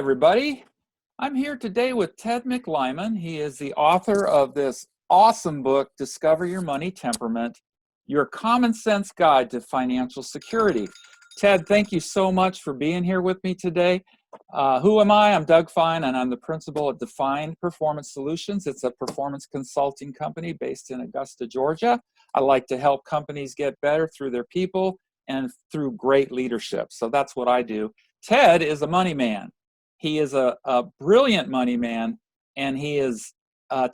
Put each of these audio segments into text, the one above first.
everybody. I'm here today with Ted McLyman. He is the author of this awesome book, Discover Your Money Temperament, Your Common Sense Guide to Financial Security. Ted, thank you so much for being here with me today. Who am I? I'm Doug Fine, and I'm the principal at Defined Performance Solutions. It's a performance consulting company based in Augusta, Georgia. I like to help companies get better through their people and through great leadership. So that's what I do. Ted is a money man. He is a brilliant money man, and he is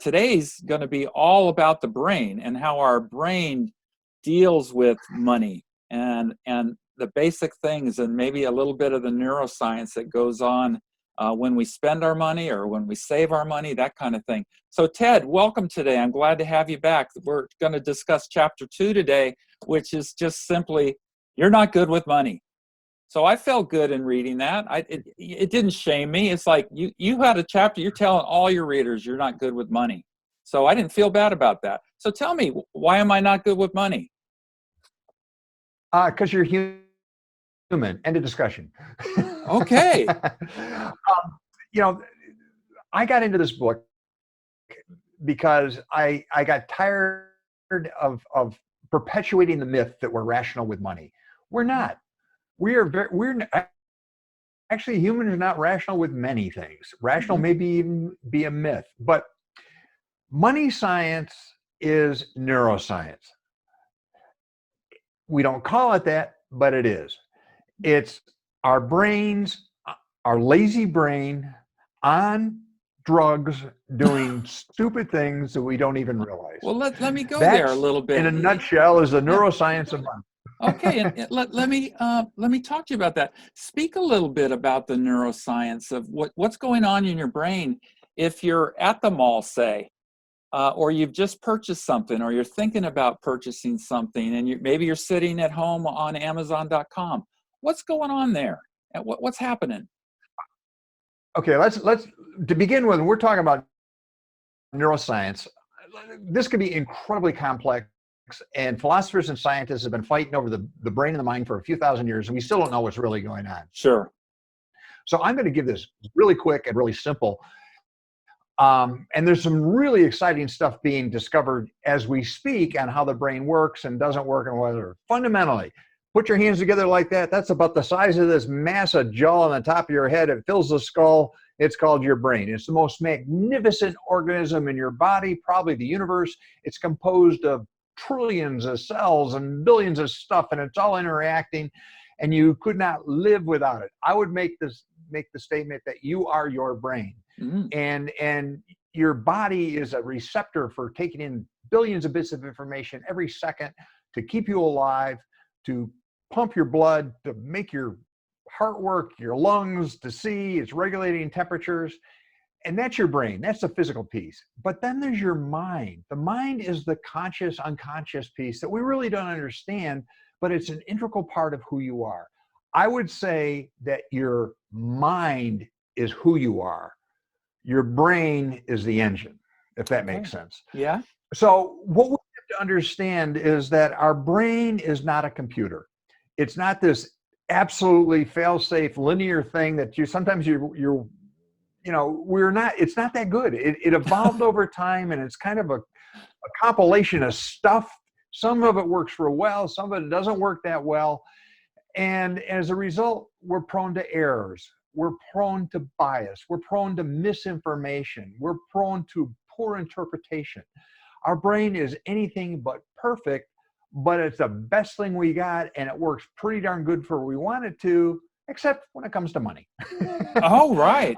today's going to be all about the brain and how our brain deals with money and the basic things, and maybe a little bit of the neuroscience that goes on when we spend our money or when we save our money, that kind of thing. So Ted, welcome today. I'm glad to have you back. We're going to discuss chapter 2 today, which is just simply, you're not good with money. So I felt good in reading that. It didn't shame me. It's like you had a chapter, you're telling all your readers you're not good with money. So I didn't feel bad about that. So tell me, why am I not good with money? Because you're human. End of discussion. Okay. I got into this book because I got tired of perpetuating the myth that we're rational with money. We're not. Actually, humans are not rational with many things. Rational maybe even be a myth, but money science is neuroscience. We don't call it that, but it is. It's our brains, our lazy brain on drugs doing stupid things that we don't even realize. Well, let me go That's, there a little bit. In a nutshell, is the neuroscience of money. Okay, and let me talk to you about that. Speak a little bit about the neuroscience of what's going on in your brain if you're at the mall, say, or you've just purchased something, or you're thinking about purchasing something, and maybe you're sitting at home on Amazon.com. What's going on there? What's happening? Okay, let's to begin with. We're talking about neuroscience. This can be incredibly complex. And philosophers and scientists have been fighting over the brain and the mind for a few thousand years, and we still don't know what's really going on. Sure. So I'm going to give this really quick and really simple. And there's some really exciting stuff being discovered as we speak on how the brain works and doesn't work, and whether fundamentally, put your hands together like that. That's about the size of this massive jaw on the top of your head. It fills the skull. It's called your brain. It's the most magnificent organism in your body, probably the universe. It's composed of trillions of cells and billions of stuff, and it's all interacting, and you could not live without it. I would make the statement that you are your brain. And your body is a receptor for taking in billions of bits of information every second to keep you alive, to pump your blood, to make your heart work, your lungs to see, it's regulating temperatures. And that's your brain. That's the physical piece. But then there's your mind. The mind is the conscious, unconscious piece that we really don't understand, but it's an integral part of who you are. I would say that your mind is who you are. Your brain is the engine, if that makes sense. Yeah. So what we have to understand is that our brain is not a computer. It's not this absolutely fail-safe linear thing that it's not that good. It evolved over time, and it's kind of a compilation of stuff. Some of it works real well, some of it doesn't work that well. And as a result, we're prone to errors. We're prone to bias. We're prone to misinformation. We're prone to poor interpretation. Our brain is anything but perfect, but it's the best thing we got, and it works pretty darn good for what we want it to, except when it comes to money. Oh, right.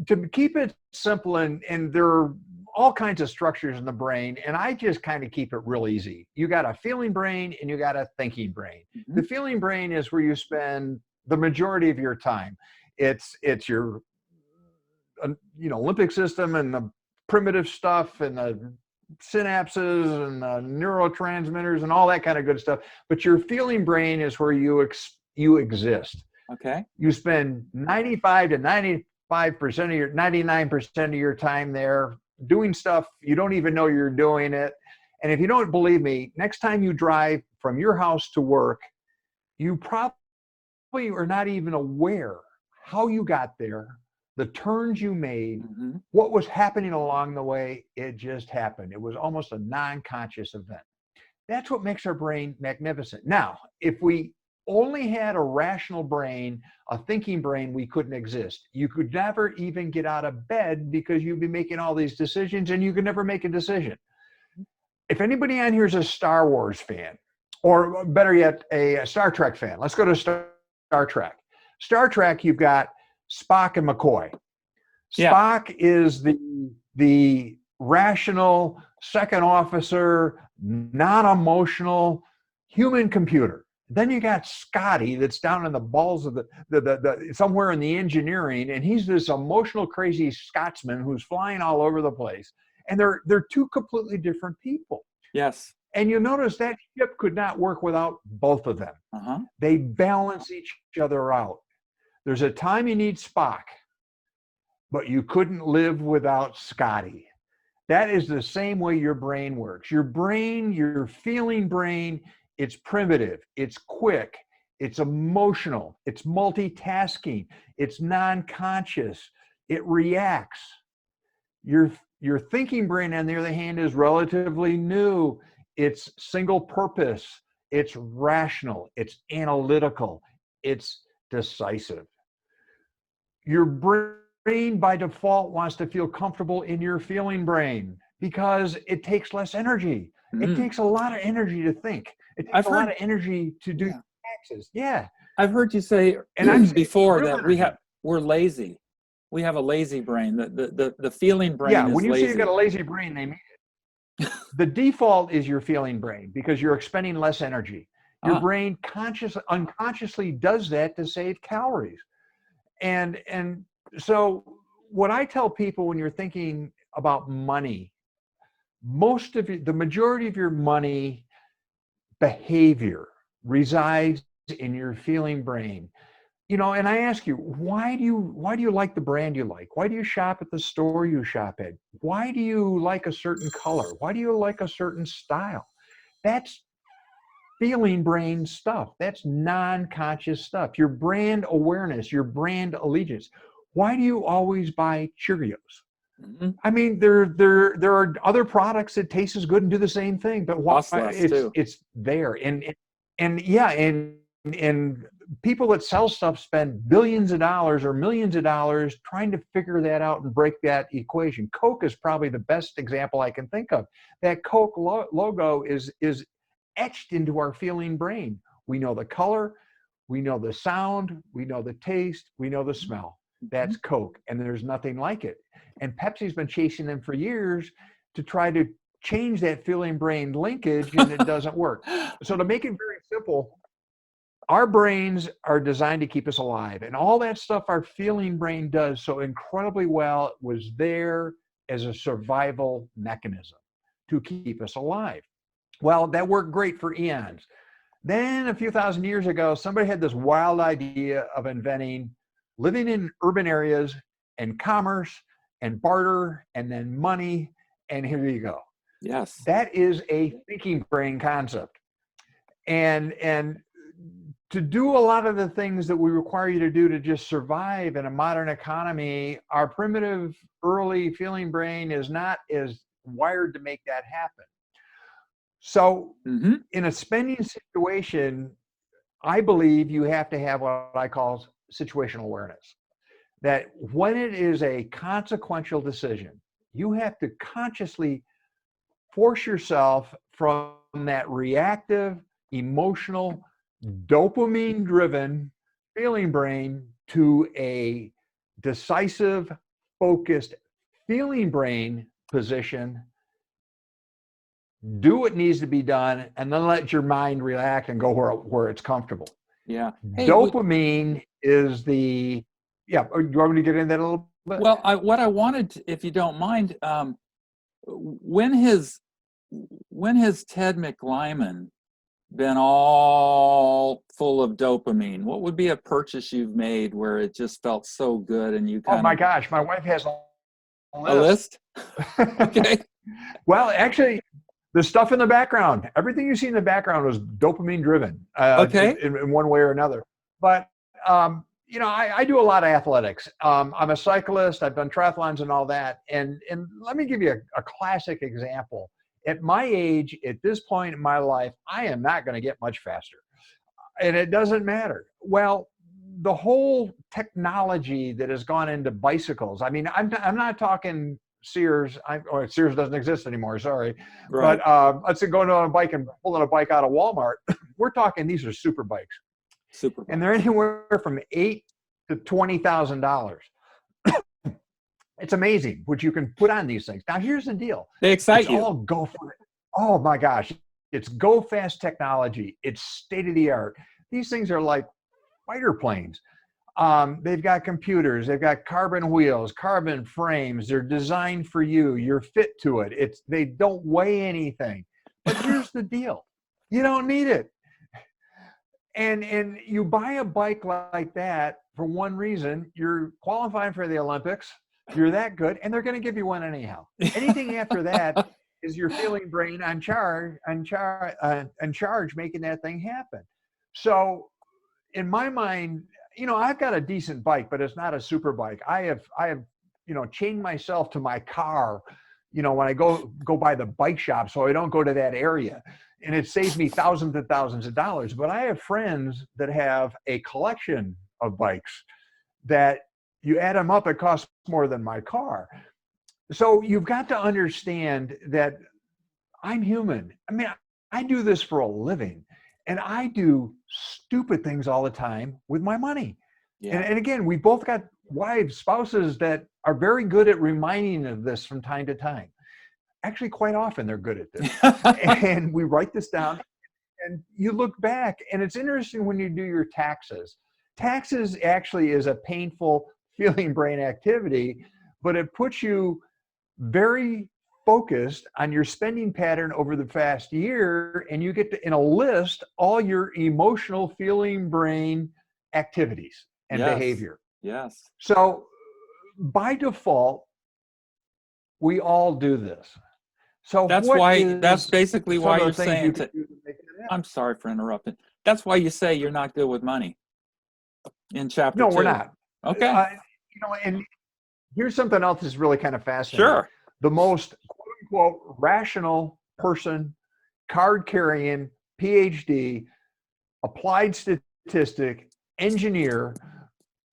To keep it simple, and there are all kinds of structures in the brain, and I just kind of keep it real easy. You got a feeling brain and you got a thinking brain. The feeling brain is where you spend the majority of your time. It's your limbic system and the primitive stuff and the synapses and the neurotransmitters and all that kind of good stuff. But your feeling brain is where you exist. Okay. You spend 95 to 95% of your 99% of your time there doing stuff you don't even know you're doing it. And if you don't believe me, next time you drive from your house to work, you probably are not even aware how you got there, the turns you made, Mm-hmm. what was happening along the way. It just happened. It was almost a non-conscious event. That's what makes our brain magnificent. Now, if we only had a rational brain, a thinking brain, we couldn't exist. You could never even get out of bed because you'd be making all these decisions and you could never make a decision. If anybody on here is a Star Wars fan, or better yet, a Star Trek fan, let's go to Star Trek. Star Trek, you've got Spock and McCoy. Yeah. Spock is the rational second officer, non-emotional human computer. Then you got Scotty that's down in the balls of the somewhere in the engineering, and he's this emotional, crazy Scotsman who's flying all over the place. And they're two completely different people. Yes. And you notice that ship could not work without both of them. Uh-huh. They balance each other out. There's a time you need Spock, but you couldn't live without Scotty. That is the same way your brain works. Your brain, your feeling brain, it's primitive, it's quick, it's emotional, it's multitasking, it's non-conscious, it reacts. Your thinking brain, on the other hand, is relatively new. It's single purpose, it's rational, it's analytical, it's decisive. Your brain by default wants to feel comfortable in your feeling brain because it takes less energy. It takes a lot of energy to think. It takes a lot of energy to do taxes. Yeah. I've heard you say before that we're lazy. We have a lazy brain. The feeling brain is lazy. Yeah, when you say you got a lazy brain, they mean it. The default is your feeling brain because you're expending less energy. Your brain unconsciously does that to save calories. And so what I tell people when you're thinking about money, the majority of your money behavior resides in your feeling brain. You know, and I ask you, why do you like the brand you like? Why do you shop at the store you shop at? Why do you like a certain color? Why do you like a certain style? That's feeling brain stuff. That's non-conscious stuff. Your brand awareness, your brand allegiance. Why do you always buy Cheerios? Mm-hmm. I mean, there are other products that taste as good and do the same thing, but why it's there. And people that sell stuff spend billions of dollars or millions of dollars trying to figure that out and break that equation. Coke is probably the best example I can think of. That Coke logo is etched into our feeling brain. We know the color, we know the sound, we know the taste, we know the smell. That's Coke, and there's nothing like it. And Pepsi's been chasing them for years to try to change that feeling brain linkage, and it doesn't work. So to make it very simple, our brains are designed to keep us alive, and all that stuff our feeling brain does so incredibly well was there as a survival mechanism to keep us alive. Well, that worked great for eons. Then a few thousand years ago, somebody had this wild idea of inventing living in urban areas and commerce and barter and then money, and here you go. Yes. That is a thinking brain concept. And to do a lot of the things that we require you to do to just survive in a modern economy, our primitive early feeling brain is not as wired to make that happen. So in a spending situation, I believe you have to have what I call situational awareness. That when it is a consequential decision, you have to consciously force yourself from that reactive, emotional, dopamine-driven feeling brain to a decisive, focused feeling brain position. Do what needs to be done, and then let your mind relax and go where it's comfortable. Yeah. Hey, dopamine is the, yeah. You want me to get into that a little bit? Well, what I wanted, if you don't mind, when has Ted McLyman been all full of dopamine? What would be a purchase you've made where it just felt so good and you kind Oh my gosh, my wife has a list? Okay. Well, actually, the stuff in the background, everything you see in the background was dopamine driven, okay, in one way or another. But I do a lot of athletics. I'm a cyclist. I've done triathlons and all that. And let me give you a classic example. At my age, at this point in my life, I am not going to get much faster. And it doesn't matter. Well, the whole technology that has gone into bicycles. I mean, I'm not talking Sears. Or Sears doesn't exist anymore. Sorry, Right. but let's say going on a bike and pulling a bike out of Walmart. We're talking these are super bikes, Super. and they're anywhere from $8,000 to $20,000. It's amazing what you can put on these things. Now, here's the deal. They excite It's you. all go for it. Oh my gosh, it's go fast technology. It's state of the art. These things are like fighter planes. They've got computers, they've got carbon wheels, carbon frames. They're designed for you. You're fit to it. They don't weigh anything. But here's the deal: you don't need it. And you buy a bike like that for one reason: you're qualifying for the Olympics. You're that good, and they're going to give you one anyhow. Anything after that is your feeling brain on charge, making that thing happen. So, in my mind, I've got a decent bike, but it's not a super bike. I have, chained myself to my car, when I go by the bike shop, so I don't go to that area. And it saves me thousands and thousands of dollars. But I have friends that have a collection of bikes that you add them up, it costs more than my car. So you've got to understand that I'm human. I mean, I do this for a living. And I do stupid things all the time with my money. Yeah. And again, we both got wives, spouses that are very good at reminding of this from time to time. Actually, quite often they're good at this. And we write this down and you look back, and it's interesting when you do your taxes. Taxes actually is a painful feeling brain activity, but it puts you very focused on your spending pattern over the past year, and you get to, in a list, all your emotional feeling brain activities and behavior. Yes. So by default, we all do this. So that's basically why you're saying I'm sorry for interrupting. That's why you say you're not good with money in chapter 2. No, we're not. Okay. And here's something else that's really kind of fascinating. Sure. The most quote unquote rational person, card carrying, PhD, applied statistic, engineer,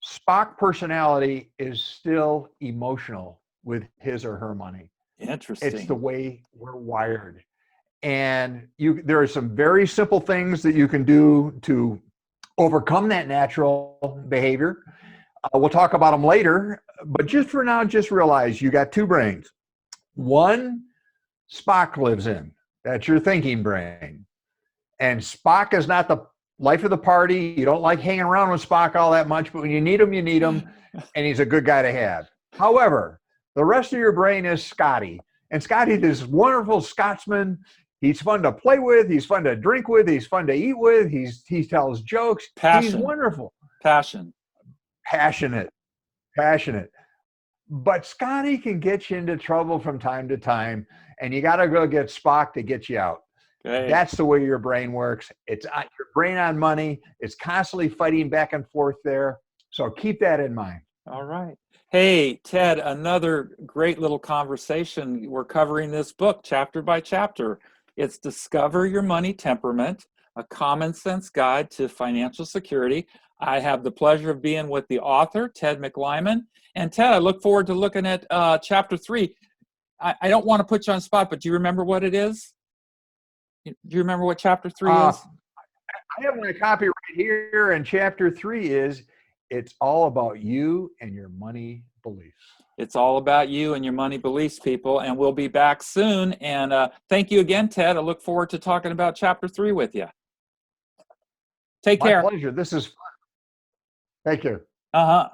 Spock personality is still emotional with his or her money. Interesting. It's the way we're wired. And there are some very simple things that you can do to overcome that natural behavior. We'll talk about them later, but just for now, just realize you got two brains. One, Spock lives in. That's your thinking brain. And Spock is not the life of the party. You don't like hanging around with Spock all that much, but when you need him, you need him, and he's a good guy to have. However, the rest of your brain is Scotty. And Scotty is this wonderful Scotsman. He's fun to play with. He's fun to drink with. He's fun to eat with. He tells jokes. Passion. He's wonderful. Passionate. But Scotty can get you into trouble from time to time, and you got to go get Spock to get you out. Okay. That's the way your brain works. It's your brain on money. It's constantly fighting back and forth there. So keep that in mind. All right. Hey, Ted, another great little conversation. We're covering this book chapter by chapter. It's Discover Your Money Temperament, a common sense guide to financial security. I have the pleasure of being with the author, Ted McLyman. And Ted, I look forward to looking at chapter 3. I don't want to put you on the spot, but do you remember what it is? Do you remember what chapter 3 is? I have my copy right here, and chapter 3 is it's all about you and your money beliefs. It's all about you and your money beliefs, people, and we'll be back soon. And thank you again, Ted. I look forward to talking about chapter 3 with you. Take care. My pleasure. This is fun. Take care. Uh-huh.